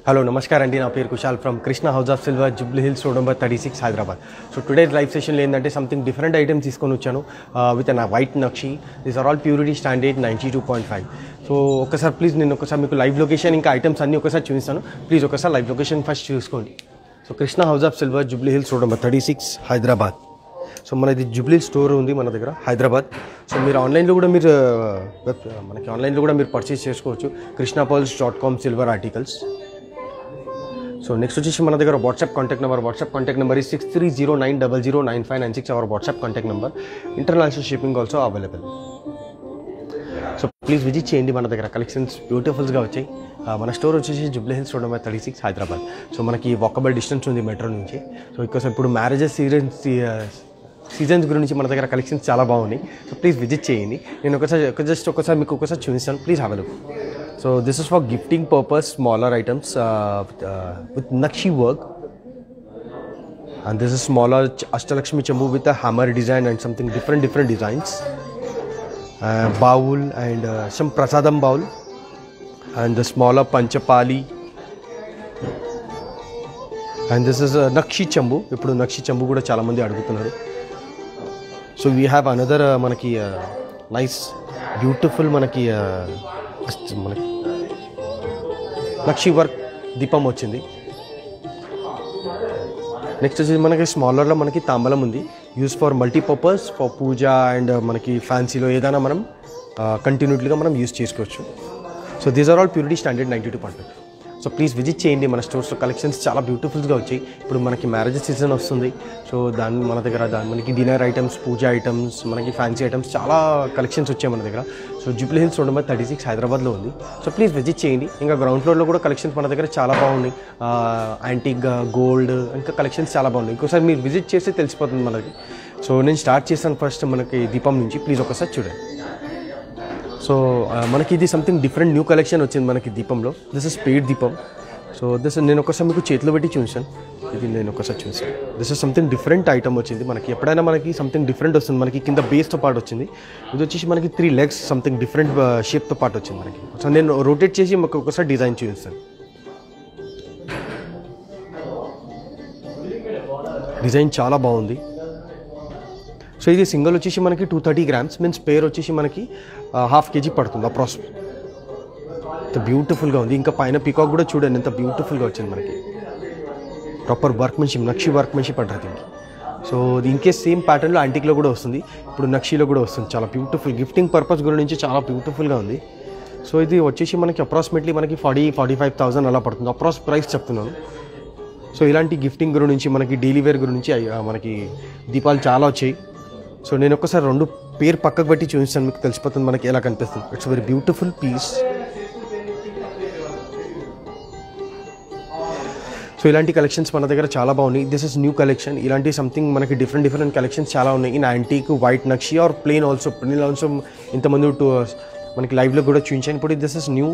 Hello, Namaskar Andy. Na peru Kushal from Krishna House of Silver, Jubilee Hills, Road number 36, Hyderabad. So today's live session lendante something different items iskoni vachanu with a white Nakshi. These are all purity standard 92.5. So okasari please nenu okasari meeku live location inka items anni okasari chuvistanu. Please okasari live location first chuskondi. So Krishna House of Silver, Jubilee Hills, Road number 36, Hyderabad. So మనది Jubilee store ఉంది మన దగ్గర Hyderabad. So మీరు ఆన్లైన్లో కూడా మీరు మనకి ఆన్లైన్లో కూడా మీరు పర్చేస్ చేసుకోవచ్చు krishnapearls.com silver articles. So next వచ్చేసి మన దగ్గర వాట్సాప్ కాంటాక్ట్ నెంబర్ ఈ 6309009596 our WhatsApp contact number. International shipping also available. So please visit చేయండి. మన దగ్గర కలెక్షన్స్ బ్యూటిఫుల్స్గా వచ్చాయి. మన స్టోర్ వచ్చేసి Jubilee Hills road number 36 Hyderabad. So మనకి వాకబుల్ డిస్టెన్స్ ఉంది మెట్రో నుంచి. సో ఇక్కడ ఇప్పుడు మ్యారేజెస్ సీజన్స్ గురించి మన దగ్గర కలెక్షన్స్ చాలా బాగున్నాయి. సో ప్లీజ్ విజిట్ చేయండి. నేను ఒకసారి మీకు చూపిస్తాను. Please have a look. So this is for gifting purpose smaller items with nakshi work. And this is smaller Ashtalakshmi chembu with a hammer design and something different designs. Bowl and some prasadam bowl and the smaller panchapali. And this is nakshi chembu. ఇప్పుడు నక్షి చెంబు కూడా చాలామంది అడుగుతున్నారు. So we have another మనకి nice beautiful మనకి nakshi work దీపం వచ్చింది. Next వచ్చేసి మనకి స్మాలర్లో మనకి తాంబలం ఉంది. Use for multipurpose for puja and మనకి ఫ్యాన్సీలో ఏదైనా మనం కంటిన్యూటీగా మనం యూజ్ చేసుకోవచ్చు. So these are all purity standard 92.5. So please visit చేయండి. మన స్టోర్స్లో కలెక్షన్స్ చాలా బ్యూటిఫుల్గా వచ్చాయి. ఇప్పుడు మనకి మ్యారేజ్ సీజన్ వస్తుంది. సో మన దగ్గర మనకి డిన్నర్ ఐటమ్స్, పూజ ఐటమ్స్, మనకి ఫ్యాన్సీ ఐటమ్స్ చాలా కలెక్షన్స్ వచ్చాయి మన దగ్గర. So Jubilee Hills road number 36 హైదరాబాద్లో ఉంది. సో ప్లీజ్ విజిట్ చేయండి. ఇంకా గ్రౌండ్ ఫ్లోర్లో కూడా కలెక్షన్స్ మన దగ్గర చాలా బాగున్నాయి. యాంటిక్, గోల్డ్, ఇంకా కలెక్షన్స్ చాలా బాగున్నాయి. ఇంకోసారి మీరు విజిట్ చేస్తే తెలిసిపోతుంది మనకి. సో నేను స్టార్ట్ చేశాను ఫస్ట్ మనకి దీపం నుంచి. ప్లీజ్ ఒకసారి చూడండి. సో మనకి ఇది సంథింగ్ డిఫరెంట్ న్యూ కలెక్షన్ వచ్చింది మనకి దీపంలో. దిస్ ఇస్ పేడ్ దీపం. సో దిస్ నేను ఒకసారి మీకు చేతిలో పెట్టి చూసాను. ఇది నేను ఒకసారి చూసాను. This is something different item వచ్చింది మనకి. ఎప్పుడైనా మనకి సంథింగ్ డిఫరెంట్ వస్తుంది. మనకి కింద బేస్తో పాటు వచ్చింది. ఇది వచ్చేసి మనకి 3 legs సంథింగ్ డిఫరెంట్ షేప్తో పాటు వచ్చింది మనకి. సో నేను రొటేట్ చేసి మాకు ఒకసారి డిజైన్ చూపిస్తాను. డిజైన్ చాలా బాగుంది. సో ఇది సింగిల్ వచ్చేసి మనకి 230 grams మీన్స్ పేర్ వచ్చేసి మనకి 1/2 kg పడుతుంది అప్రాక్సిమేట్. ఎంత బ్యూటిఫుల్గా ఉంది. ఇంకా పైన పీకాక్ కూడా చూడండి ఎంత బ్యూటిఫుల్గా వచ్చింది మనకి. ప్రాపర్ వర్క్మెన్షిప్, నక్షి వర్క్మెన్షిప్ అంటారు దీనికి. సో ఇంకే సేమ్ ప్యాటర్న్లో యాంటిక్లో కూడా వస్తుంది. ఇప్పుడు నక్షిలో కూడా వస్తుంది. చాలా బ్యూటిఫుల్ గిఫ్టింగ్ పర్పస్ గురించి చాలా బ్యూటిఫుల్గా ఉంది. సో ఇది వచ్చేసి మనకి అప్రాక్సిమేట్లీ మనకి 40-45,000 అలా పడుతుంది. అప్రాక్స్ ప్రైస్ చెప్తున్నాను. సో ఇలాంటి గిఫ్టింగ్ గురించి మనకి డైలీ వేర్ గురించి మనకి దీపాలు చాలా వచ్చాయి. సో నేను ఒక్కసారి 2 పేరు పక్కకు పెట్టి చూపిస్తాను. మీకు తెలిసిపోతుంది మనకి ఎలా కనిపిస్తుంది. It's very beautiful piece. So ఇలాంటి కలెక్షన్స్ మన దగ్గర చాలా బాగున్నాయి. This is new collection. ఇలాంటి సంథింగ్ మనకి డిఫరెంట్ కలెక్షన్స్ చాలా ఉన్నాయి. In antique, white nakshi or plain also ఇంతమంది మనకి లైవ్లో కూడా చూపించాను. ఇప్పుడు this is new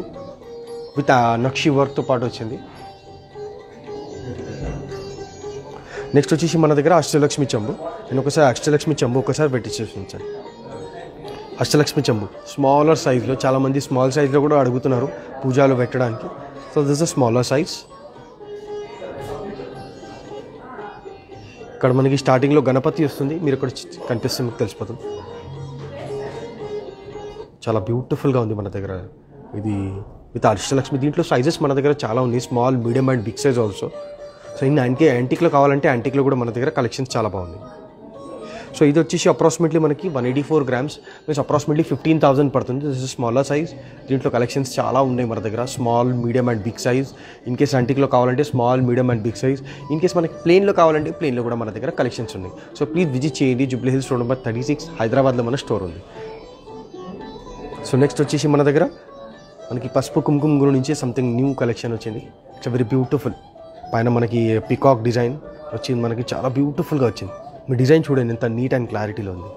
with nakshi వర్క్తో పాటు వచ్చింది. నెక్స్ట్ వచ్చేసి మన దగ్గర అష్టలక్ష్మి చెంబు. నేను ఒకసారి అష్టలక్ష్మి చెంబు ఒకసారి పెట్టి చూపించాను. అష్టలక్ష్మి చెంబు స్మాలర్ సైజ్లో చాలామంది స్మాల్ సైజ్లో కూడా అడుగుతున్నారు పూజలు పెట్టడానికి. So this is smaller size. ఇక్కడ మనకి స్టార్టింగ్లో గణపతి వస్తుంది. మీరు ఇక్కడ కనిపిస్తుంది, మీకు తెలిసిపోతుంది. చాలా బ్యూటిఫుల్గా ఉంది మన దగ్గర ఇది విత్ అష్టలక్ష్మి. దీంట్లో సైజెస్ మన దగ్గర చాలా ఉన్నాయి. Small, medium and big size also. So in యాంటిక్లో కావాలంటే యాంటిక్లో కూడా మన దగ్గర కలెక్షన్స్ చాలా బాగుంది. సో ఇది వచ్చేసి అప్రాక్సిమేట్లీ మనకి 184 grams మీన్స్ అప్రాక్సిమేట్లీ 15,000 పడుతుంది. This is smaller size. దీంట్లో కలెక్షన్స్ చాలా ఉన్నాయి మన దగ్గర. Small, medium and big size. In case యాంటిక్లో కావాలంటే small, medium and big size. In case మనకి ప్లెయిన్లో కావాలంటే ప్లెయిన్లో కూడా మన దగ్గర కలెక్షన్స్ ఉన్నాయి. సో ప్లీజ్ విజిట్ చేయండి. జూబ్లీ హిల్స్ రోడ్ నెంబర్ 36 హైదరాబాద్లో మన స్టోర్ ఉంది. సో నెక్స్ట్ వచ్చేసి మన దగ్గర మనకి పసుపు కుంకుమ గురించి సంథింగ్ న్యూ కలెక్షన్ వచ్చింది. It's very beautiful. పైన మనకి పికాక్ డిజైన్ వచ్చింది. మనకి చాలా బ్యూటిఫుల్గా వచ్చింది. మీ డిజైన్ చూడండి ఎంత నీట్ అండ్ క్లారిటీలో ఉంది.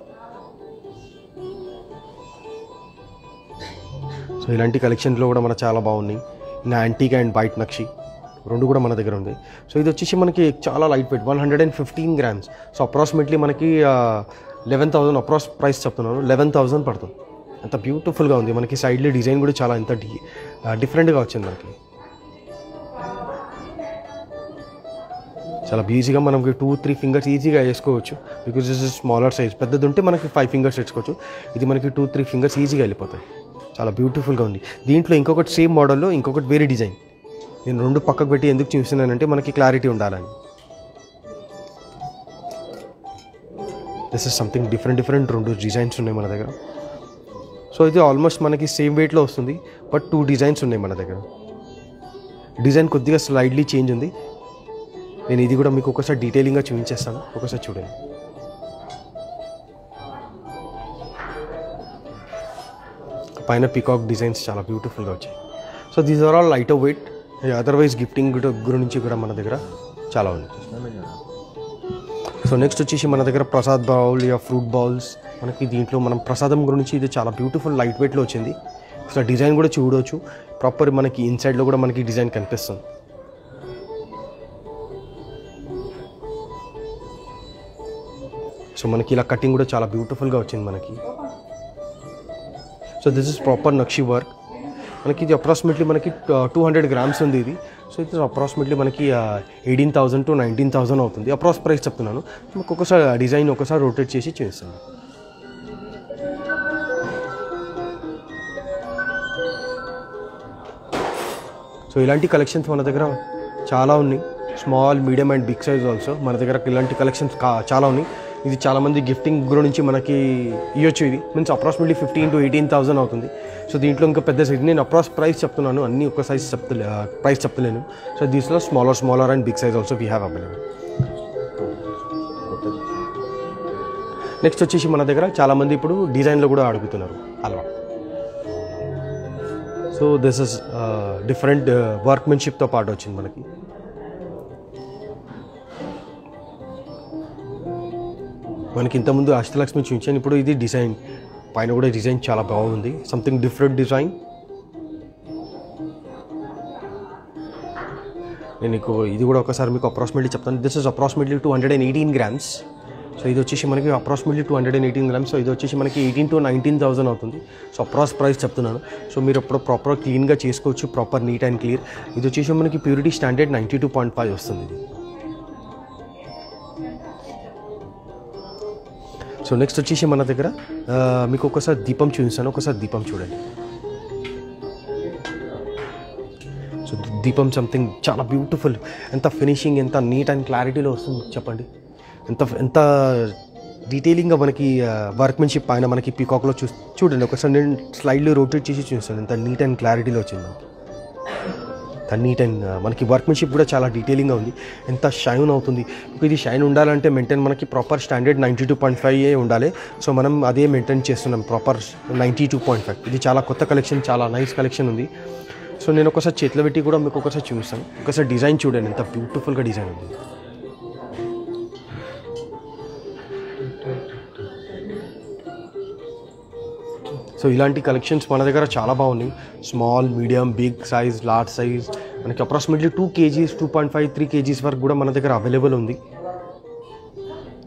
సో ఇలాంటి కలెక్షన్లో కూడా మన చాలా బాగున్నాయి. నా యాంటీక్ అండ్ వైట్ నక్షి 2 కూడా మన దగ్గర ఉంది. సో ఇది వచ్చేసి మనకి చాలా light weight 115 grams. So approximately మనకి 11,000 అప్రాక్స్ ప్రైస్ చెప్తున్నాను. 11,000 పడుతుంది. ఎంత బ్యూటిఫుల్గా ఉంది. మనకి సైడ్లో డిజైన్ కూడా చాలా ఎంత డిఫరెంట్గా వచ్చింది మనకి. చాలా ఈజీగా మనకి 2-3 ఫింగర్స్ ఈజీగా వేసుకోవచ్చు. Because this is smaller size. పెద్దది ఉంటే మనకి 5 ఫింగర్స్ వేసుకోవచ్చు. ఇది మనకి 2-3 ఫింగర్స్ ఈజీగా వెళ్ళిపోతాయి. చాలా బ్యూటిఫుల్గా ఉంది. దీంట్లో ఇంకొకటి సేమ్ మోడల్లో ఇంకొకటి వేరే డిజైన్. నేను 2 పక్కకు పెట్టి ఎందుకు చూస్తున్నానంటే మనకి క్లారిటీ ఉండాలని. This is something different 2 designs ఉన్నాయి మన దగ్గర. సో ఇది ఆల్మోస్ట్ మనకి సేమ్ వెయిట్లో వస్తుంది, బట్ 2 డిజైన్స్ ఉన్నాయి మన దగ్గర. డిజైన్ కొద్దిగా స్లైడ్లీ చేంజ్ ఉంది. నేను ఇది కూడా మీకు ఒకసారి డీటెయిలింగ్గా చూపించేస్తాను, ఒకసారి చూడండి. పైన పీకాక్ డిజైన్స్ చాలా బ్యూటిఫుల్గా వచ్చాయి. So these are all light weight. Otherwise gifting గురించి కూడా మన దగ్గర చాలా ఉంది. సో నెక్స్ట్ వచ్చేసి మన దగ్గర Prasad bowl yeah fruit bowls. మనకి దీంట్లో మనం ప్రసాదం గురించి ఇది చాలా బ్యూటిఫుల్ లైట్ వెయిట్లో వచ్చింది. సో డిజైన్ కూడా చూడవచ్చు. ప్రాపర్ మనకి ఇన్సైడ్లో కూడా మనకి డిజైన్ కనిపిస్తుంది. సో మనకి ఇలా కటింగ్ కూడా చాలా బ్యూటిఫుల్గా వచ్చింది మనకి. So this is proper nakshi work. మనకి ఇది అప్రాక్సిమేట్లీ మనకి 200 గ్రామ్స్ ఉంది ఇది. సో ఇది అప్రాక్సిమేట్లీ మనకి 18,000 to 19,000 అవుతుంది. అప్రాక్స్ ప్రైస్ చెప్తున్నాను. మీకు ఒకసారి డిజైన్ ఒకసారి రొటేట్ చేసి చేస్తాను. సో ఇలాంటి కలెక్షన్స్ మన దగ్గర చాలా ఉన్నాయి. Small, medium and big size also మన దగ్గర ఇలాంటి కలెక్షన్స్ చాలా ఉన్నాయి. ఇది చాలామంది గిఫ్టింగ్ గురించి మనకి ఇవ్వచ్చు. ఇది మీన్స్ అప్రాక్సిమేట్లీ 15,000 to 18,000 అవుతుంది. సో దీంట్లో ఇంకా పెద్ద సైజ్ నేను అప్రాక్స్ ప్రైస్ చెప్తున్నాను, అన్నీ ఒక సైజ్ ప్రైస్ చెప్తలేను. సో దీంట్లో smaller and big size also we have available. Next వచ్చేసి మన దగ్గర చాలామంది ఇప్పుడు డిజైన్లో కూడా అడుగుతున్నారు హల్వా. సో దిస్ ఇస్ డిఫరెంట్ వర్క్మెన్షిప్తో పాటు వచ్చింది మనకి. మనకి ఇంతకుముందు అష్టలక్ష్మి చూపించాను, ఇప్పుడు ఇది డిజైన్. పైన కూడా డిజైన్ చాలా బాగుంది, సంథింగ్ డిఫరెంట్ డిజైన్. నేను ఇది కూడా ఒకసారి మీకు అప్రాక్సిమేట్లీ చెప్తాను. This is approximately 218 grams. So ఇది వచ్చేసి మనకి అప్రాక్సిమేట్లీ 218 గ్రామ్స్. సో ఇది వచ్చేసి మనకి 18,000 to 19,000 అవుతుంది. సో అప్రాక్స్ ప్రైస్ చెప్తున్నాను. సో మీరు అప్పుడు ప్రాపర్ క్లీన్గా చేసుకోవచ్చు, ప్రాపర్ నీట్ అండ్ క్లియర్. ఇది వచ్చేసి మనకి ప్యూరిటీ స్టాండర్డ్ 92.5 వస్తుంది ఇది. సో నెక్స్ట్ వచ్చేసి మన దగ్గర మీకు ఒకసారి దీపం చూపిస్తాను, ఒకసారి దీపం చూడండి. సో దీపం సంథింగ్ చాలా బ్యూటిఫుల్. ఎంత ఫినిషింగ్, ఎంత నీట్ అండ్ క్లారిటీలో వస్తుంది చెప్పండి. ఎంత డీటెయిలింగ్గా మనకి వర్క్మెన్షిప్ పైన మనకి పీకాక్లో చూడండి. ఒకసారి నేను స్లైడ్లో రొటేట్ చేసి చూస్తాను. ఎంత నీట్ అండ్ క్లారిటీలో వచ్చింది మనకి. నీట్ అండ్ మనకి వర్క్మెన్షిప్ కూడా చాలా డీటెయిలింగ్గా ఉంది. ఎంత షైన్ అవుతుంది. ఇది షైన్ ఉండాలంటే మెయింటైన్ మనకి ప్రాపర్ స్టాండర్డ్ 92.5 ఉండాలి. సో మనం అదే మెయింటైన్ చేస్తున్నాం, ప్రాపర్ 92.5. ఇది చాలా కొత్త కలెక్షన్, చాలా నైస్ కలెక్షన్ ఉంది. సో నేను ఒకసారి చేతిలో పెట్టి కూడా మీకు ఒకసారి చూపిస్తాను. ఒకసారి డిజైన్ చూడండి, ఎంత బ్యూటిఫుల్గా డిజైన్ ఉంది. సో ఇలాంటి కలెక్షన్స్ మన దగ్గర చాలా బాగున్నాయి. Small, medium, big size, large size. మనకి అప్రాక్సిమేట్లీ 2 kgs, 2.5, 3 kgs వరకు కూడా మన దగ్గర అవైలబుల్ ఉంది.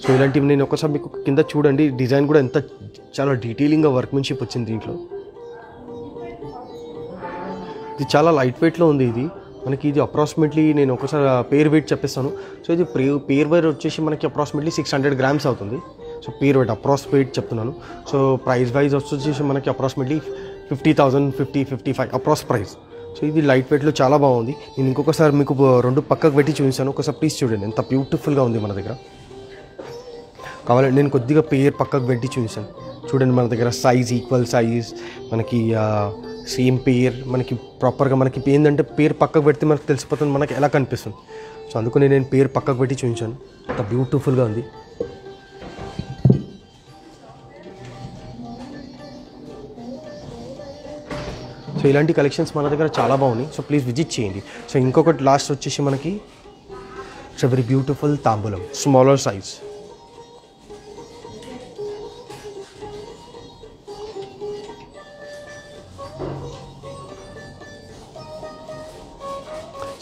సో ఇలాంటివి నేను ఒకసారి మీకు కింద చూడండి. డిజైన్ కూడా ఎంత చాలా డీటెయిలింగ్గా వర్క్మెన్షిప్ వచ్చింది దీంట్లో. ఇది చాలా లైట్ వెయిట్లో ఉంది. ఇది మనకి ఇది అప్రాక్సిమేట్లీ నేను ఒకసారి పేర్ వెయిట్ చెప్పేస్తాను. సో ఇది పేర్ వెయిట్ వచ్చేసి మనకి అప్రాక్సిమేట్లీ 600 గ్రామ్స్ అవుతుంది. సో పేర్ వెయిట్ అప్రాక్స్ వెయిట్ చెప్తున్నాను. సో ప్రైస్ వైజ్ వచ్చేసి మనకి అప్రాక్సిమేట్లీ 50,000, 50, 55 అప్రాక్స్ ప్రైస్. సో ఇది లైట్ వెయిట్లో చాలా బాగుంది. నేను ఇంకొకసారి మీకు 2 పక్కకు పెట్టి చూపించాను. ఒకసారి ప్లీజ్ చూడండి, ఎంత బ్యూటిఫుల్గా ఉంది మన దగ్గర. కావాలంటే నేను కొద్దిగా పేర్ పక్కకు పెట్టి చూపించాను. చూడండి మన దగ్గర సైజ్, ఈక్వల్ సైజ్, మనకి సేమ్ పేర్. మనకి ప్రాపర్గా మనకి ఏంటంటే పేర్ పక్కకు పెడితే మనకు తెలిసిపోతుంది మనకి ఎలా కనిపిస్తుంది. సో అందుకని నేను పేర్ పక్కకు పెట్టి చూపించాను. ఎంత బ్యూటిఫుల్గా ఉంది. సో ఇలాంటి కలెక్షన్స్ మన దగ్గర చాలా బాగున్నాయి. సో ప్లీజ్ విజిట్ చేయండి. సో ఇంకొకటి లాస్ట్ వచ్చేసి మనకి ఇట్స్ వెరీ బ్యూటిఫుల్ తాంబూలం, స్మాలర్ సైజ్.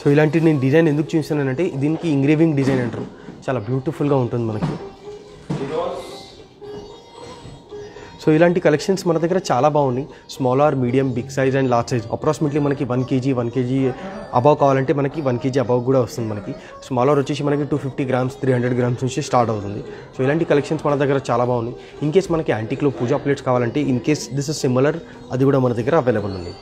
సో ఇలాంటి నేను డిజైన్ ఎందుకు చూపిస్తున్నానంటే దీనికి ఇంగ్రేవింగ్ డిజైన్ అంటారు. చాలా బ్యూటిఫుల్గా ఉంటుంది మనకి. సో ఇలాంటి కలెక్షన్స్ మన దగ్గర చాలా బాగున్నాయి. Small or medium, big size and large size. Approximately మనకి 1 kg అబవ్ కావాలంటే మనకి 1 kg అబవ్ కూడా వస్తుంది. మనకి స్మాల్ ఆర్ వచ్చేసి మనకి 250 grams 300 grams నుంచి స్టార్ట్ అవుతుంది. సో ఇలాంటి కలెక్షన్స్ మన దగ్గర చాలా బాగున్నాయి. ఇన్ కేస్ మనకి యాంటిక్లో పూజా ప్లేట్స్ కావాలంటే in case this is similar, అది కూడా మన దగ్గర అవైలబుల్ ఉంది.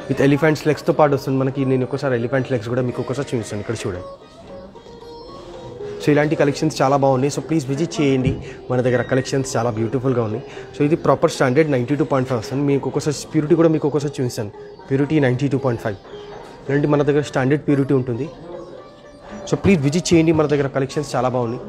విత్ ఎలిఫెంట్స్ లెగ్స్తో పాటు వస్తుంది మనకి. నేను ఒకసారి ఎలిఫెంట్ లెగ్స్ కూడా మీకు ఒకసారి చూపిస్తాను, ఇక్కడ చూడండి. సో ఇలాంటి కలెక్షన్స్ చాలా బాగున్నాయి. సో ప్లీజ్ విజిట్ చేయండి, మన దగ్గర కలెక్షన్స్ చాలా బ్యూటిఫుల్గా ఉన్నాయి. సో ఇది ప్రాపర్ స్టాండర్డ్ 92.5 వస్తుంది. మీకు ఒకసారి ప్యూరిటీ కూడా మీకు ఒకసారి చూపిస్తాను. ప్యూరిటీ 92.5. ఇలాంటి మన దగ్గర స్టాండర్డ్ ప్యూరిటీ ఉంటుంది. సో ప్లీజ్ విజిట్ చేయండి, మన దగ్గర కలెక్షన్స్ చాలా బాగున్నాయి.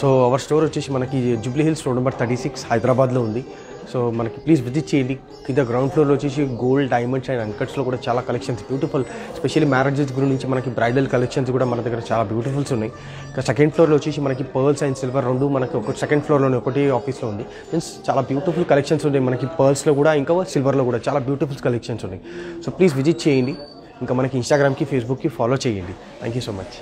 సో అవర్ స్టోర్ వచ్చేసి మనకి జూబ్లీ హిల్స్ రోడ్ నెంబర్ 36 హైదరాబాద్లో ఉంది. సో మనకి ప్లీజ్ విజిట్ చేయండి. కింద గ్రౌండ్ ఫ్లోర్లో వచ్చేసి గోల్డ్, డైమండ్స్ అండ్ అన్కట్స్లో కూడా చాలా కలెక్షన్స్ బ్యూటిఫుల్, స్పెషల్లీ మ్యారేజెస్ గురించి మనకి బ్రైడల్ కలెక్షన్స్ కూడా మన దగ్గర చాలా బ్యూటిఫుల్స్ ఉన్నాయి. ఇంకా సెకండ్ ఫ్లోర్లో వచ్చేసి మనకి పర్ల్స్ అండ్ సిల్వర్ రెండు మనకి ఒక సెకండ్ ఫ్లోర్లోనే ఒకటి ఆఫీస్లో ఉంది. మీన్స్ చాలా బ్యూటిఫుల్ కలెక్షన్స్ ఉన్నాయి మనకి పర్ల్స్లో కూడా, ఇంకా సిల్వర్లో కూడా చాలా బ్యూటిఫుల్ కలెక్షన్స్ ఉన్నాయి. సో ప్లీజ్ విజిట్ చేయండి. ఇంకా మనకి ఇన్స్టాగ్రామ్కి, ఫేస్బుక్కి ఫాలో చేయండి. Thank you so much.